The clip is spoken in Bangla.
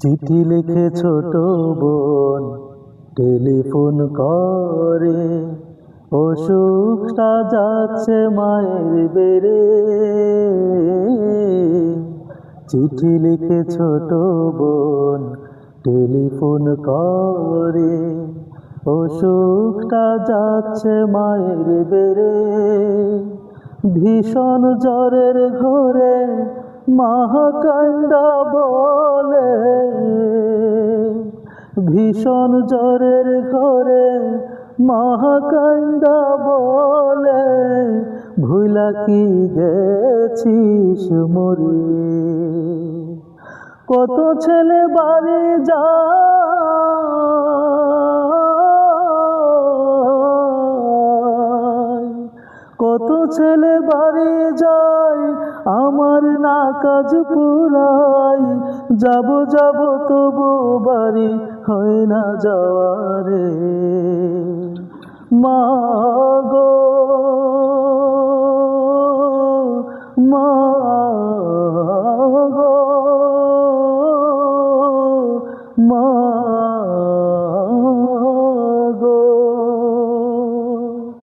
চিঠি লিখে ছোট বোন টেলিফোন করে, অসুখটা যাচ্ছে মায়ের বেড়ে। চিঠি লিখে ছোট বোন টেলিফোন করে, অসুখটা যাচ্ছে মায়ের বেড়ে। ভীষণ জ্বরের ঘোরে মা কান্দা বলে, ভীষণ জ্বরের ঘোরে মা কান্দা বলে, ভুলা কি গেছিস মরে। কত ছেলে বাড়ি যায়, কত ছেলে বাড়ি যায়, আমার না কাজ পুরাই। যাব যাব তবু বাড়ি হয় না যাওয়ারে। মা গো মা গো মা